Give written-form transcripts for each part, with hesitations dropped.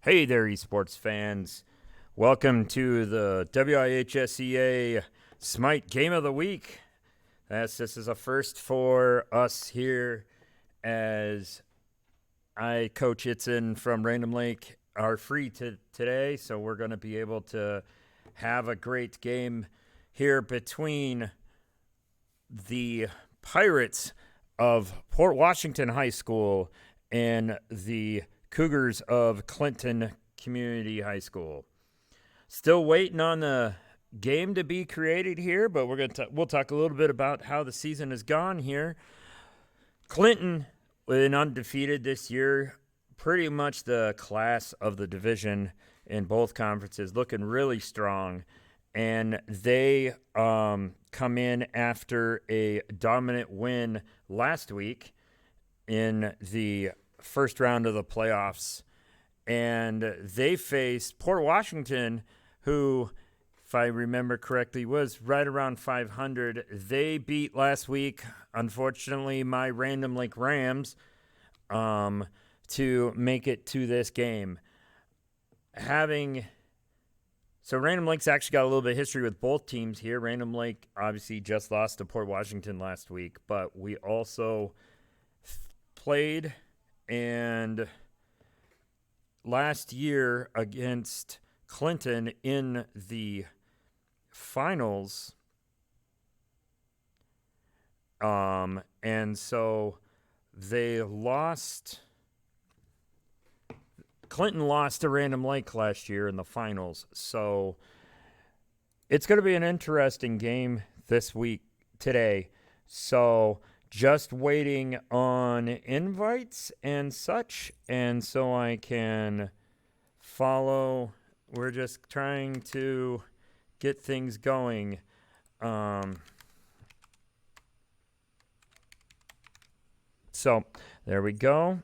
Hey there, esports fans. Welcome to the WIHSEA SMITE Game of the Week. This is a first for us here as I, Coach Itzen from Random Lake, are free today, so we're going to be able to have a great game here between the Pirates of Port Washington High School and the Cougars of Clinton Community High School. Still waiting on the game to be created here, but we'll talk a little bit about how the season has gone here. Clinton, been undefeated this year, pretty much the class of the division in both conferences, looking really strong. And they come in after a dominant win last week in the first round of the playoffs. And they faced Port Washington, who, if I remember correctly, was right around 500. They beat last week, unfortunately, my Random Lake Rams to make it to this game. So Random Lake's actually got a little bit of history with both teams here. Random Lake obviously just lost to Port Washington last week, but we also played and last year against Clinton in the finals. And so they lost. Clinton lost to Random Lake last year in the finals. So it's going to be an interesting game today. So just waiting on invites and such, and so I can follow. We're just trying to get things going. So there we go.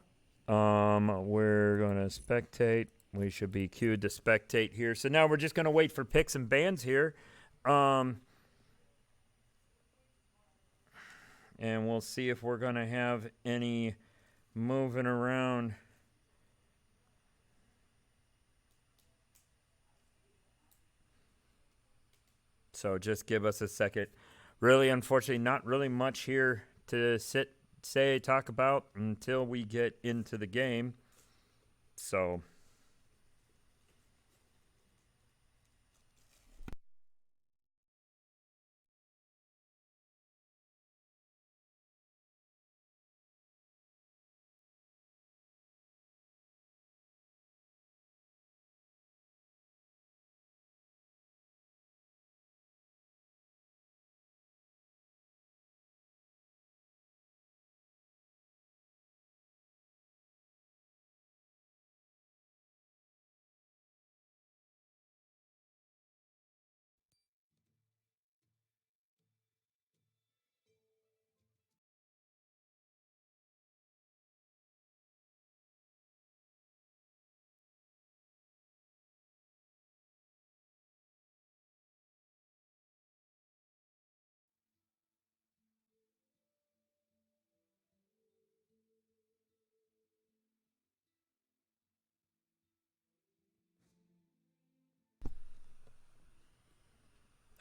We're going to spectate. We should be queued to spectate here. So now we're just going to wait for picks and bans here. And we'll see if we're going to have any moving around. So just give us a second. Really, unfortunately, not really much here to talk about until we get into the game. So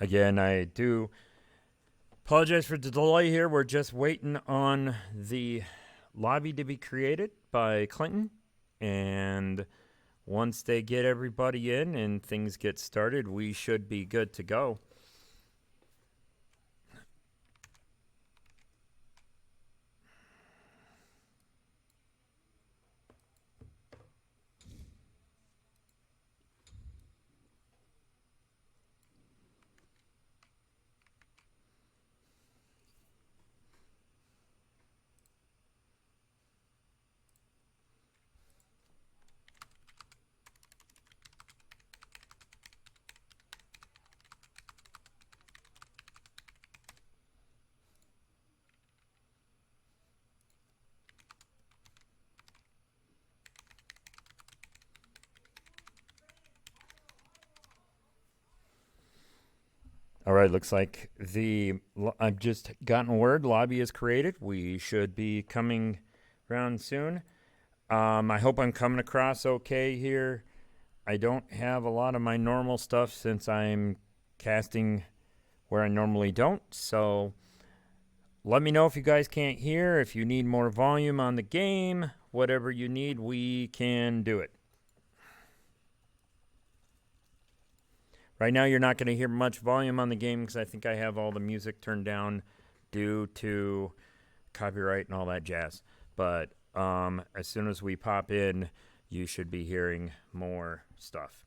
again, I do apologize for the delay here. We're just waiting on the lobby to be created by Clinton. And once they get everybody in and things get started, we should be good to go. All right, looks like I've just gotten word lobby is created. We should be coming around soon. I hope I'm coming across okay here. I don't have a lot of my normal stuff since I'm casting where I normally don't. So let me know if you guys can't hear, if you need more volume on the game, whatever you need, we can do it. Right now, you're not going to hear much volume on the game because I think I have all the music turned down due to copyright and all that jazz. But as soon as we pop in, you should be hearing more stuff.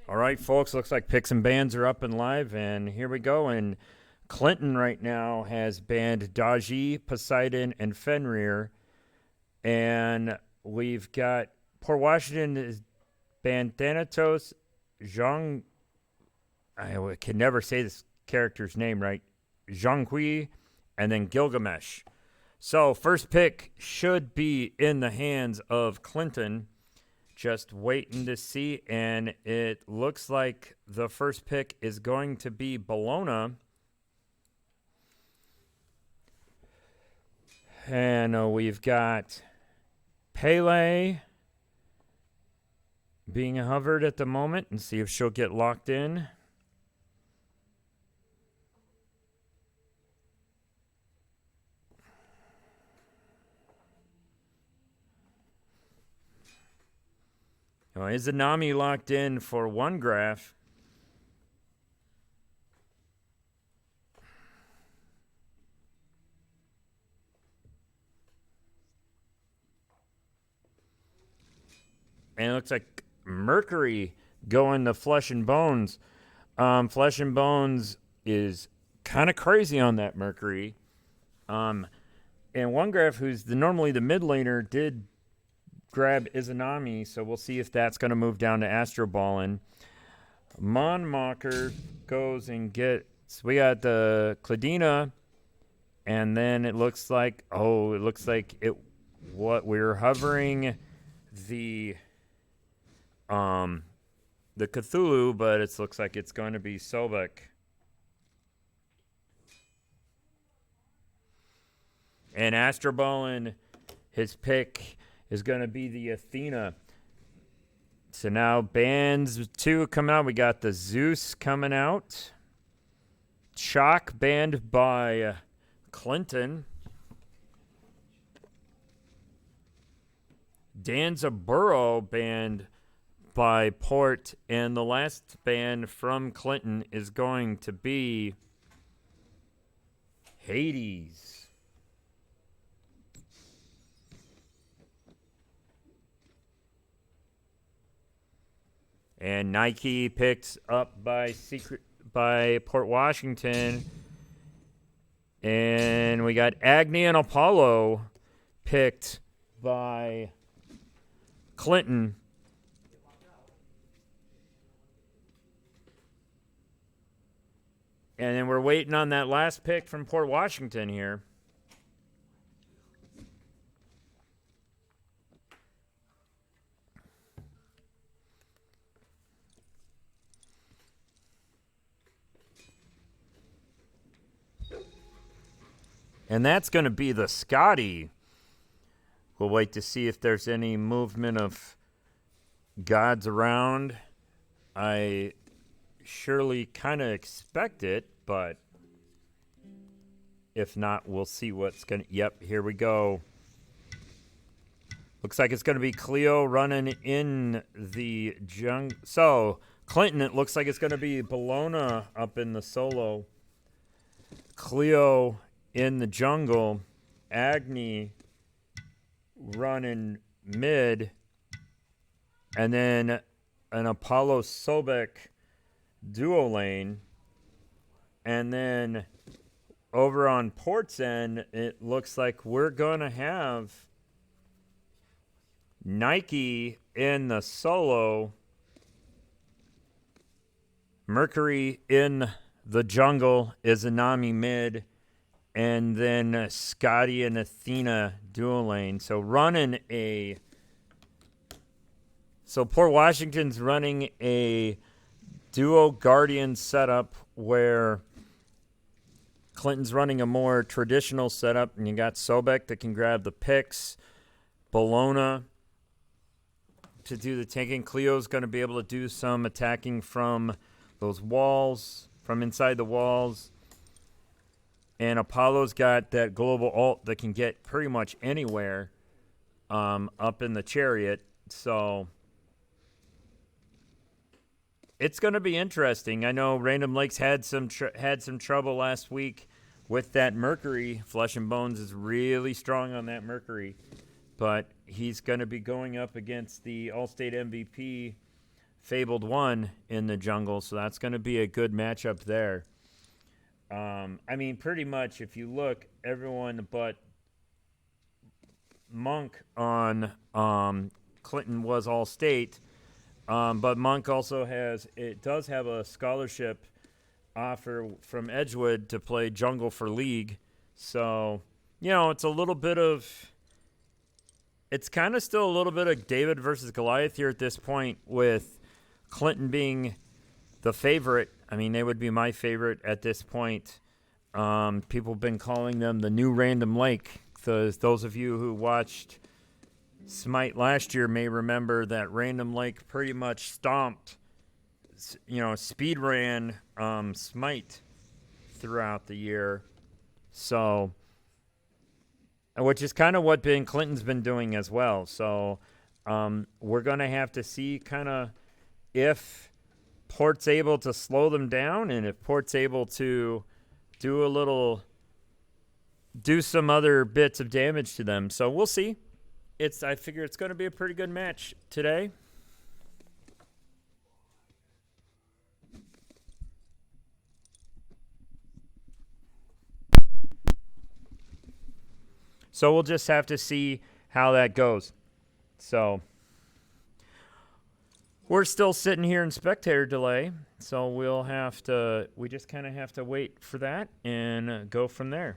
All right, folks, looks like picks and bans are up and live, and here we go. And Clinton right now has banned Daji, Poseidon, and Fenrir. And we've got Port Washington is banned Thanatos, Zhang. I can never say this character's name right. Zhanghui, and then Gilgamesh. So first pick should be in the hands of Clinton. Just waiting to see, and it looks like the first pick is going to be Bologna. And we've got Pele being hovered at the moment, and see if she'll get locked in. Izanami locked in for one graph. And it looks like Mercury going to Flesh and Bones. Flesh and Bones is kind of crazy on that Mercury. And one graph, who's normally the mid laner, did grab Izanami, so we'll see if that's going to move down to Astro Ballin. Monmocker goes and gets. We got the Cladina, and then it looks like what we're hovering the Cthulhu, but it looks like it's going to be Sobek. And Astro Ballin, his pick is going to be the Athena. So now bands 2 coming out. We got the Zeus coming out. Shock banned by Clinton. Danzaburo banned by Port. And the last ban from Clinton is going to be Hades. And Nike picked up by Port Washington. And we got Agni and Apollo picked by Clinton. And then we're waiting on that last pick from Port Washington here. And that's going to be the Scotty. We'll wait to see if there's any movement of gods around. I surely kind of expect it, but if not, we'll see what's going to... Yep, here we go. Looks like it's going to be Cleo running in the jungle. So, Clinton, it looks like it's going to be Bologna up in the solo. Cleo in the jungle. Agni running mid. And then an Apollo Sobek duo lane. And then over on Port's end, it looks like we're going to have Nike in the solo. Mercury in the jungle, Izanami mid. And then Scotty and Athena dual lane. So running a... So Port Washington's running a duo Guardian setup where Clinton's running a more traditional setup, and you got Sobek that can grab the picks, Bologna to do the tanking. Cleo's going to be able to do some attacking from those walls, from inside the walls. And Apollo's got that global ult that can get pretty much anywhere up in the chariot. So it's going to be interesting. I know Random Lakes had some trouble last week with that Mercury. Flesh and Bones is really strong on that Mercury. But he's going to be going up against the All-State MVP, Fabled One, in the jungle. So that's going to be a good matchup there. I mean, pretty much, if you look, everyone but Monk on Clinton was All-State. But Monk also does have a scholarship offer from Edgewood to play jungle for League. So, you know, it's kind of still a little bit of David versus Goliath here at this point, with Clinton being the favorite. I mean, they would be my favorite at this point. People have been calling them the new Random Lake. Those of you who watched SMITE last year may remember that Random Lake pretty much stomped, speed ran SMITE throughout the year. So, which is kind of what Ben Clinton's been doing as well. So, we're going to have to see kind of if Port's able to slow them down, and if Port's able to do some other bits of damage to them. So we'll see. I figure it's going to be a pretty good match today. So we'll just have to see how that goes. So we're still sitting here in spectator delay, so we just kind of have to wait for that and go from there.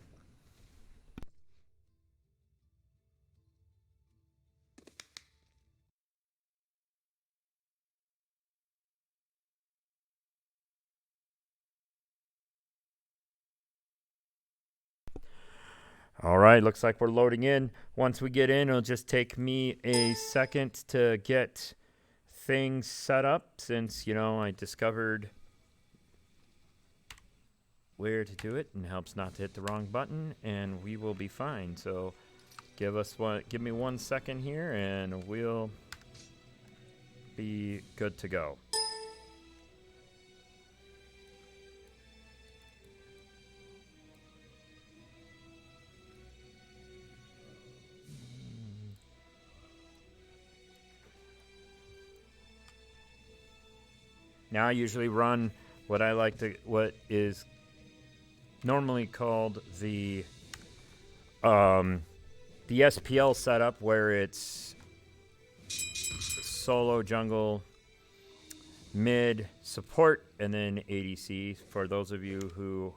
All right, looks like we're loading in. Once we get in, it'll just take me a second to get things set up, since I discovered where to do it, and helps not to hit the wrong button, and we will be fine. So give me 1 second here and we'll be good to go. Now I usually run what is normally called the SPL setup, where it's solo, jungle, mid, support, and then ADC. For those of you who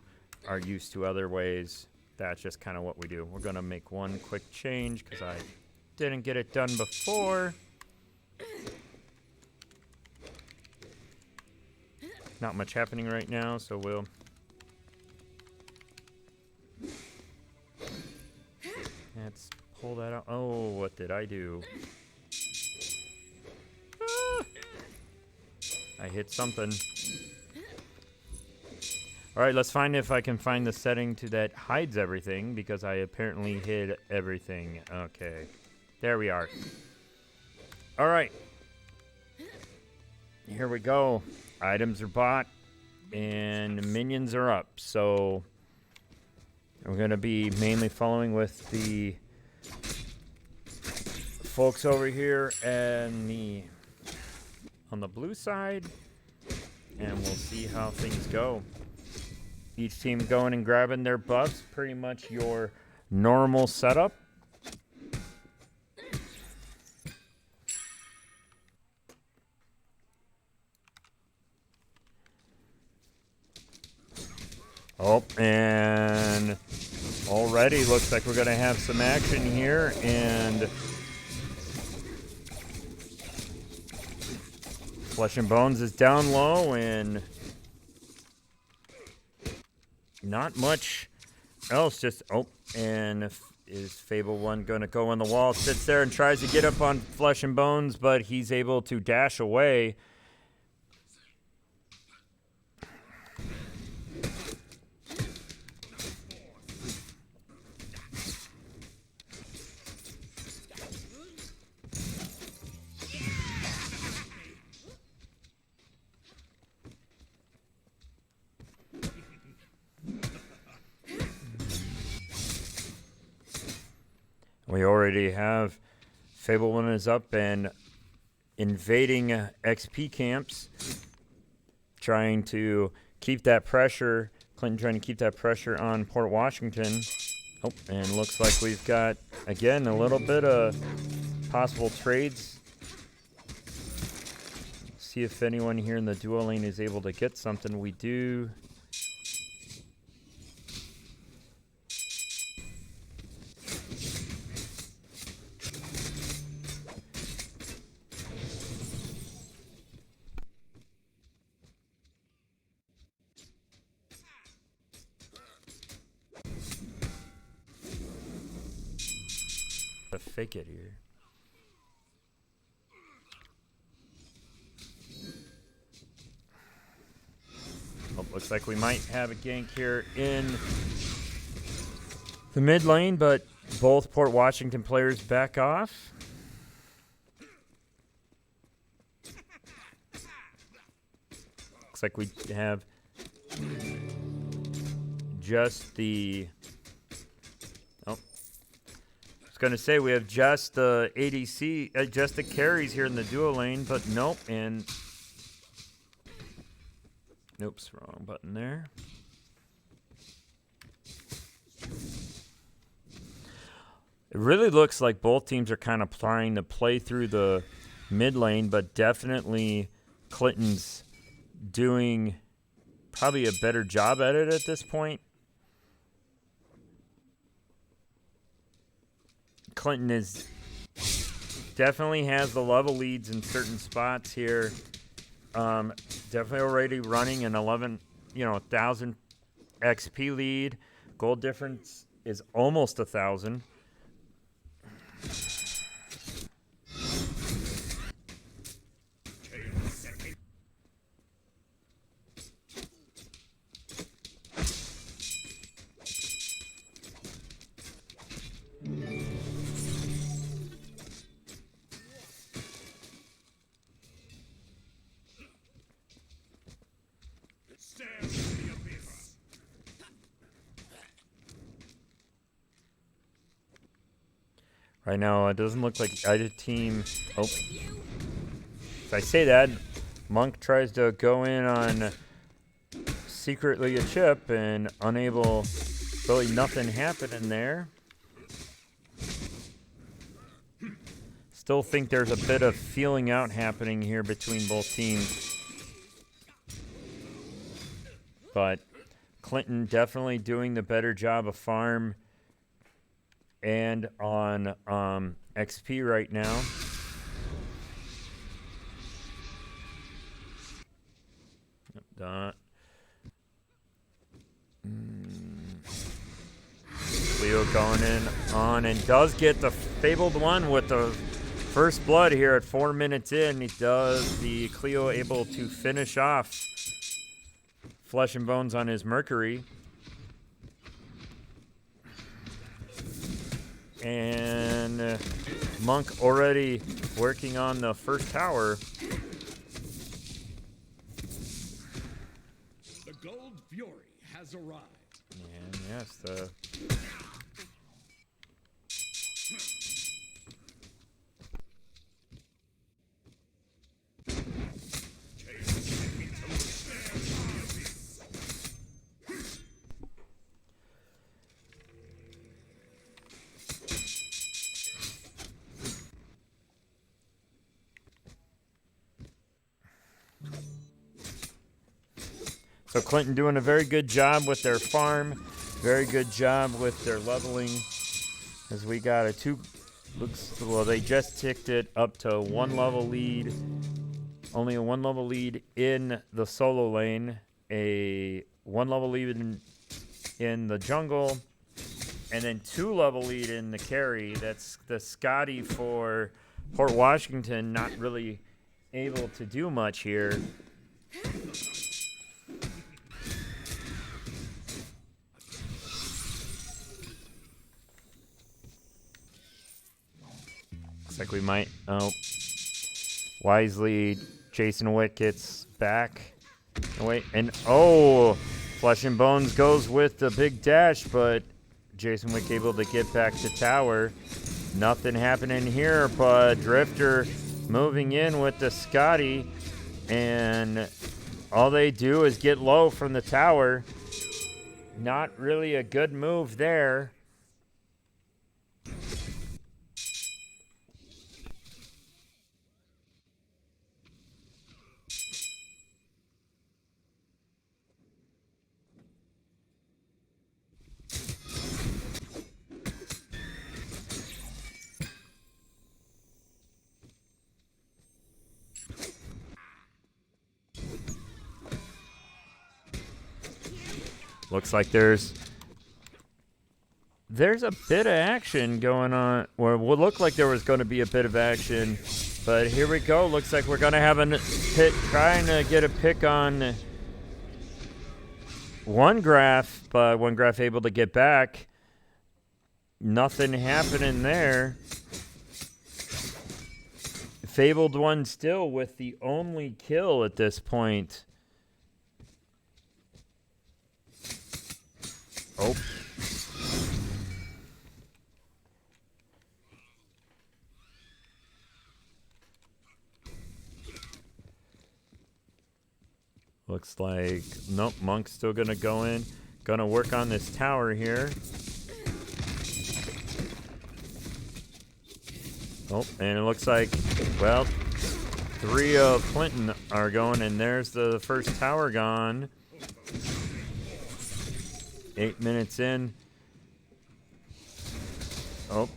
are used to other ways, that's just kind of what we do. We're going to make one quick change because I didn't get it done before. Not much happening right now, so we'll... Let's pull that out. Oh, what did I do? Ah! I hit something. All right, let's find if I can find the setting that hides everything, because I apparently hid everything. Okay, there we are. All right, here we go. Items are bought and minions are up. So we're going to be mainly following with the folks over here and on the blue side, and we'll see how things go. Each team going and grabbing their buffs, pretty much your normal setup. Oh, and already looks like we're going to have some action here, and Flesh and Bones is down low, and not much else. Just, oh, and is Fable 1 going to go on the wall? Sits there and tries to get up on Flesh and Bones, but he's able to dash away. We already have Fable 1 is up and invading XP camps, trying to keep that pressure. Clinton trying to keep that pressure on Port Washington. Oh, and looks like we've got, again, a little bit of possible trades. See if anyone here in the duo lane is able to get something. We do. Fake it here. Oh, looks like we might have a gank here in the mid lane, but both Port Washington players back off. Looks like we have just the... Gonna say we have just the ADC, just the carries here in the duo lane, but nope, and oops, wrong button there. It really looks like both teams are kind of trying to play through the mid lane, but definitely Clinton's doing probably a better job at it at this point. Clinton is definitely has the level leads in certain spots here. Definitely already running an 1,000 XP lead. Gold difference is almost 1,000. Right now, it doesn't look like either team... Oh. If I say that, Monk tries to go in on secretly a chip and unable, really nothing happening there. Still think there's a bit of feeling out happening here between both teams. But Clinton definitely doing the better job of farm and on XP right now. Leo going in on and does get the fabled one with the first blood here at 4 minutes in. He does the Cleo able to finish off Flesh and Bones on his Mercury. And Monk already working on the first tower. The Gold Fury has arrived. And yes, the So Clinton doing a very good job with their farm, very good job with their leveling. As we got a well, they just ticked it up to 1 level lead. Only a 1 level lead in the solo lane, a 1 level lead in the jungle, and then 2 level lead in the carry. That's the Scotty for Port Washington, not really able to do much here. Looks like we might. Oh, wisely, Jason Wick gets back. Oh, wait, and oh, Flesh and Bones goes with the big dash, but Jason Wick able to get back to tower. Nothing happening here, but Drifter moving in with the Scotty, and all they do is get low from the tower. Not really a good move there. Looks like there's a bit of action going on, or would look like there was going to be a bit of action, but here we go. Looks like we're going to have a pit trying to get a pick on one graph, but one graph able to get back. Nothing happening there. Fabled one still with the only kill at this point. Oh. Looks like, nope, Monk's still gonna go in. Gonna work on this tower here. Oh, and it looks like, well, 3 of Clinton are going, and there's the first tower gone. 8 minutes in. Oh,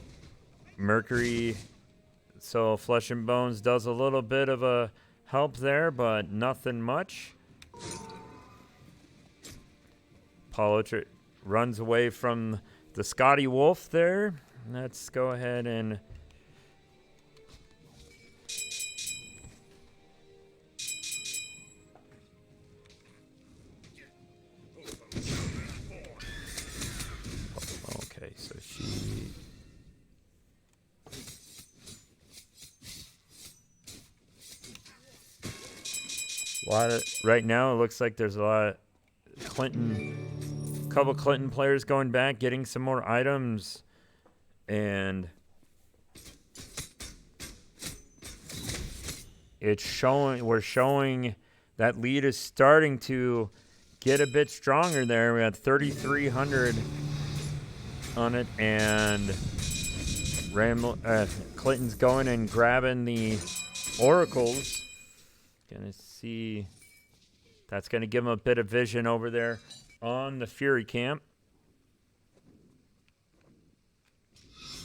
Mercury. So Flesh and Bones does a little bit of a help there, but nothing much. Paulo runs away from the Scotty Wolf there. Let's go ahead and okay, so she right now it looks like there's a lot of couple Clinton players going back, getting some more items, and it's showing, we're showing that lead is starting to get a bit stronger there. We had 3,300 on it, and Clinton's going and grabbing the oracles. Gonna see. That's gonna give him a bit of vision over there on the Fury camp.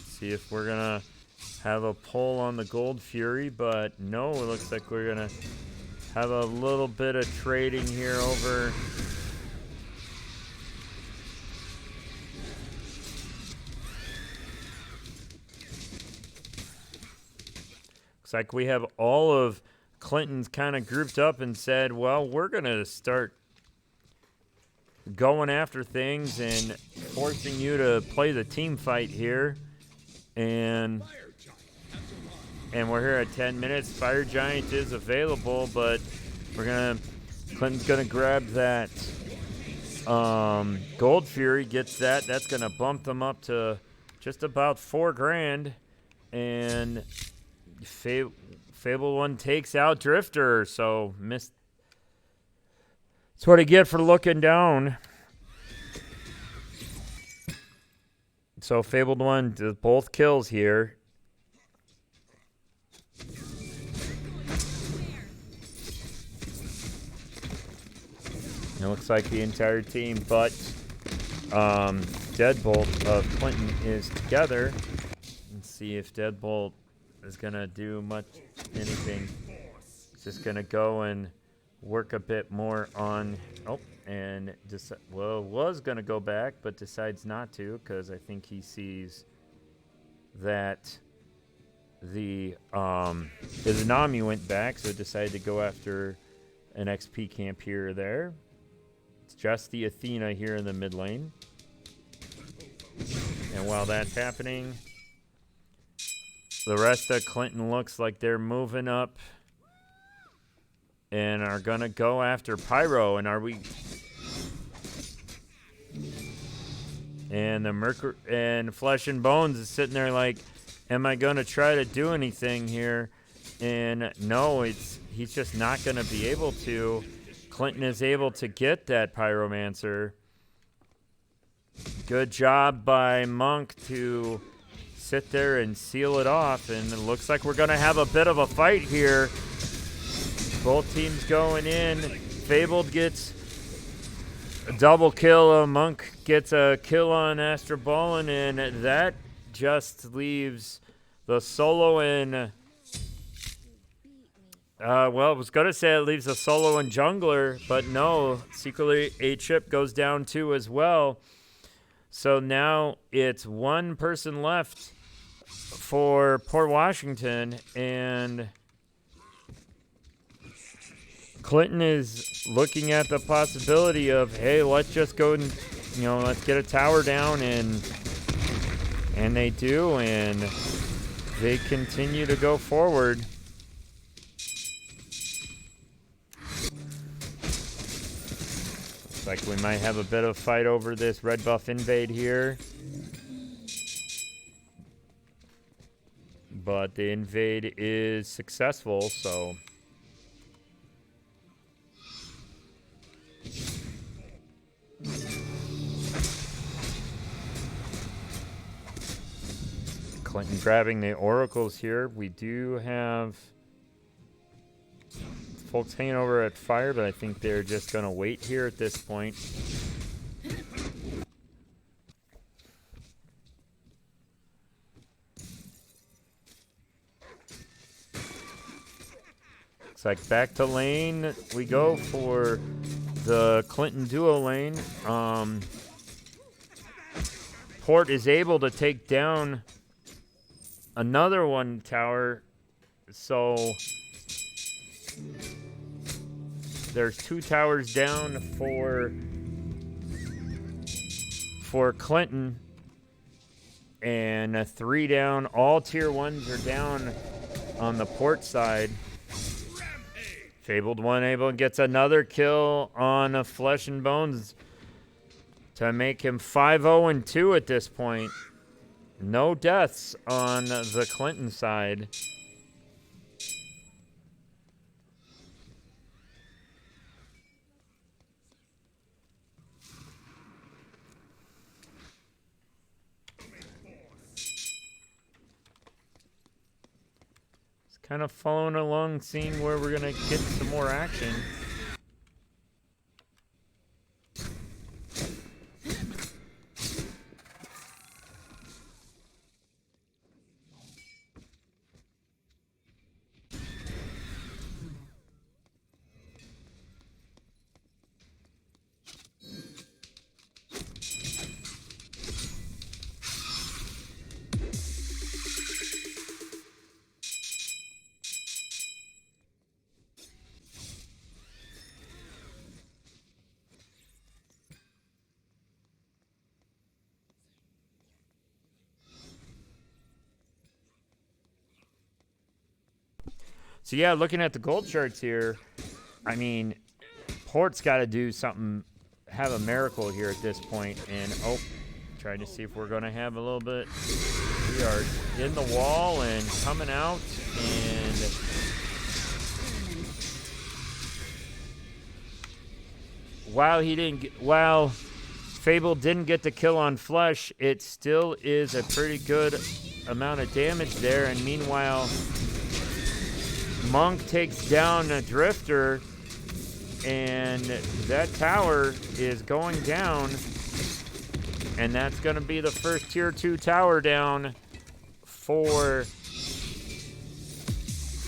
See if we're gonna have a pull on the Gold Fury, but no, it looks like we're gonna have a little bit of trading here over. Looks like we have all of Clinton's kind of grouped up and said, well, we're gonna start going after things and forcing you to play the team fight here. And we're here at 10 minutes. Fire Giant is available, but Clinton's gonna grab that Gold Fury, gets that. That's gonna bump them up to just about $4,000. And Fabled One takes out Drifter, so missed. That's what I get for looking down. So Fabled One does both kills here. It looks like the entire team, but Deadbolt of Clinton is together. Let's see if Deadbolt is gonna do anything. It's just gonna go and work a bit more on. And was gonna go back, but decides not to because I think he sees that the Izanami went back, so decided to go after an XP camp here or there. It's just the Athena here in the mid lane. And while that's happening, the rest of Clinton looks like they're moving up and are gonna go after Pyro. And and the Mercury and Flesh and Bones is sitting there like, am I gonna try to do anything here? And no, he's just not gonna be able to. Clinton is able to get that Pyromancer. Good job by Monk to sit there and seal it off, and it looks like we're gonna have a bit of a fight here. Both teams going in. Fabled gets a double kill. Monk gets a kill on Astroballin, and that just leaves the solo and I was going to say it leaves a solo and jungler, but no, secretly a chip goes down too as well. So now it's one person left for Port Washington, and Clinton is looking at the possibility of, hey, let's just go and, let's get a tower down, and they do, and they continue to go forward. Looks like we might have a bit of a fight over this red buff invade here. But the invade is successful, so Clinton grabbing the oracles here. We do have folks hanging over at fire, but I think they're just going to wait here at this point. Looks like back to lane we go for the Clinton duo lane. Port is able to take down another one tower, so there's two towers down for Clinton, and three down. All tier ones are down on the Port side. Fabled One able gets another kill on a Flesh and Bones to make him 5-0-2 at this point. No deaths on the Clinton side. kind of following along, seeing where we're going to get some more action. So yeah, looking at the gold charts here, I mean, Port's got to do something, have a miracle here at this point. And trying to see if we're going to have a little bit. We are in the wall and coming out, and while Fable didn't get the kill on Flesh, it still is a pretty good amount of damage there. And meanwhile, Monk takes down a Drifter, and that tower is going down, and that's going to be the first tier 2 tower down for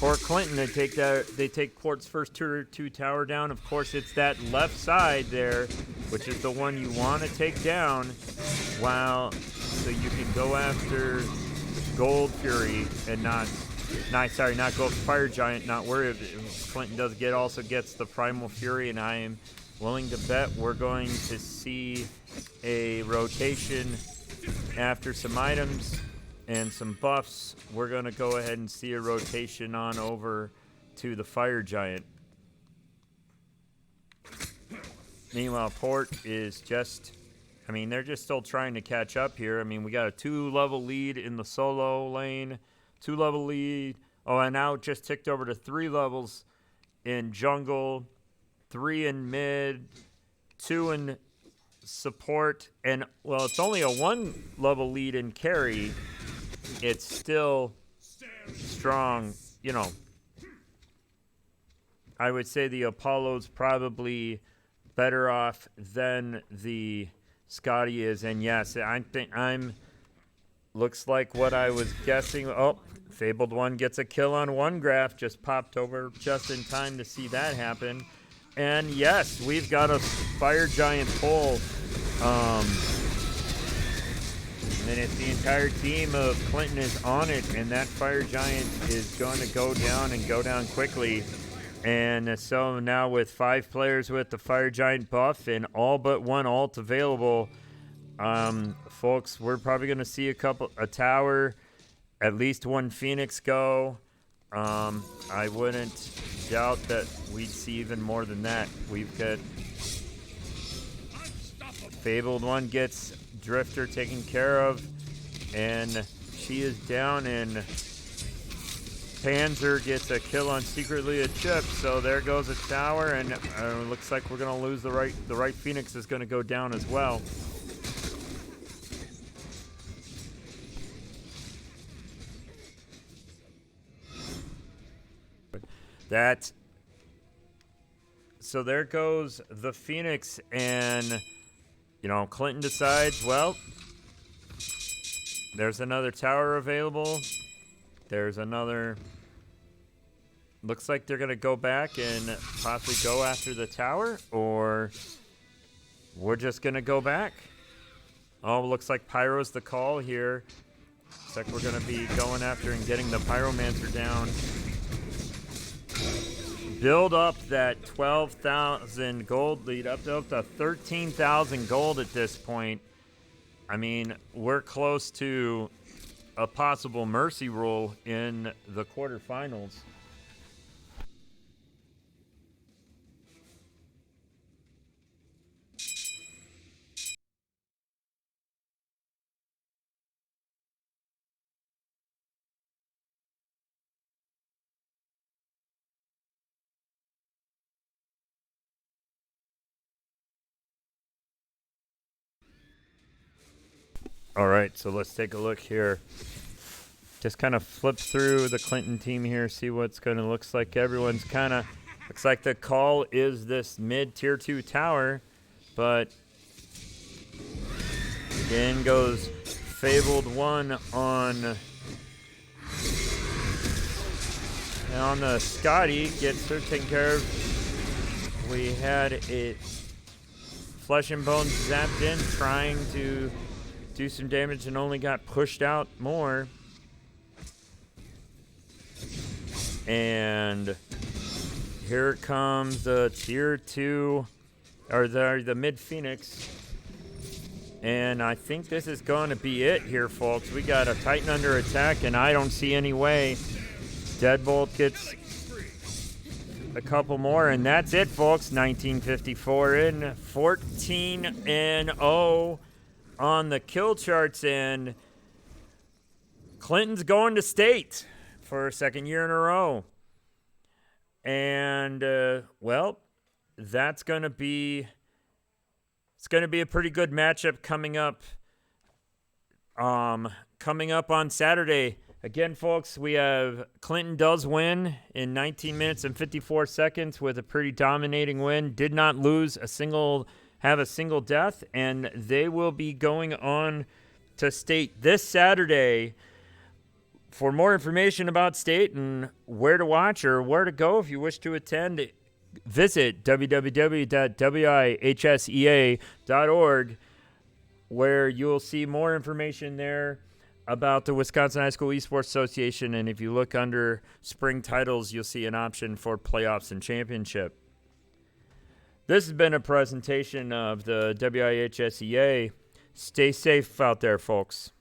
Clinton. They take Port's first tier 2 tower down. Of course, it's that left side there, which is the one you want to take down, so you can go after Gold Fury and not Gold Fire Giant. Not worried if Clinton also gets the Primal Fury, and I am willing to bet we're going to see a rotation after some items and some buffs. We're going to go ahead and see a rotation on over to the Fire Giant. Meanwhile, Port is they're just still trying to catch up here. I mean, we got a 2-level lead in the solo lane, 2-level lead. Oh, and now it just ticked over to 3 levels in jungle, 3 in mid, 2 in support, and, well, it's only a 1-level lead in carry. It's still strong. You know, I would say the Apollo's probably better off than the Scotty is. And yes, looks like what I was guessing. Oh, Fabled One gets a kill on one graph. Just popped over just in time to see that happen. And yes, we've got a Fire Giant pull. And it's the entire team of Clinton is on it, and that Fire Giant is going to go down quickly. And so now with 5 players with the Fire Giant buff and all but 1 ult available, folks, we're probably going to see a tower, at least 1 Phoenix go. I wouldn't doubt that we'd see even more than that. We've got Fabled One gets Drifter taken care of, and she is down, and Panzer gets a kill on Secretly a Chip. So there goes a tower, and looks like we're going to lose the right Phoenix is going to go down as well. So there goes the Phoenix, and Clinton decides, well, there's another tower available. There's another. Looks like they're going to go back and possibly go after the tower, or we're just going to go back. Oh, looks like Pyro's the call here. Looks like we're going to be going after and getting the Pyromancer down. Build up that 12,000 gold lead up to 13,000 gold at this point. I mean, we're close to a possible mercy rule in the quarterfinals. All right, so let's take a look here. just kind of flip through the Clinton team here, see what's going to look like. Everyone's kind of looks like the call is this mid tier 2 tower, but again goes Fabled 1 on the Scotty, gets her taken care of. We had it Flesh and Bones zapped in, trying to do some damage and only got pushed out more. And here comes the tier 2, or the mid Phoenix. And I think this is going to be it here, folks. We got a Titan under attack, and I don't see any way. Deadbolt gets a couple more, and that's it, folks. 1954 in, 14-0 on the kill charts, and Clinton's going to state for a second year in a row. And well, that's going to be a pretty good matchup coming up on Saturday. Again, folks, we have Clinton does win in 19 minutes and 54 seconds with a pretty dominating win. Did not have a single death, and they will be going on to state this Saturday. For more information about state and where to watch or where to go if you wish to attend, visit www.wihsea.org, where you'll see more information there about the Wisconsin High School Esports Association. And if you look under spring titles, you'll see an option for playoffs and championship. This has been a presentation of the WIHSEA. Stay safe out there, folks.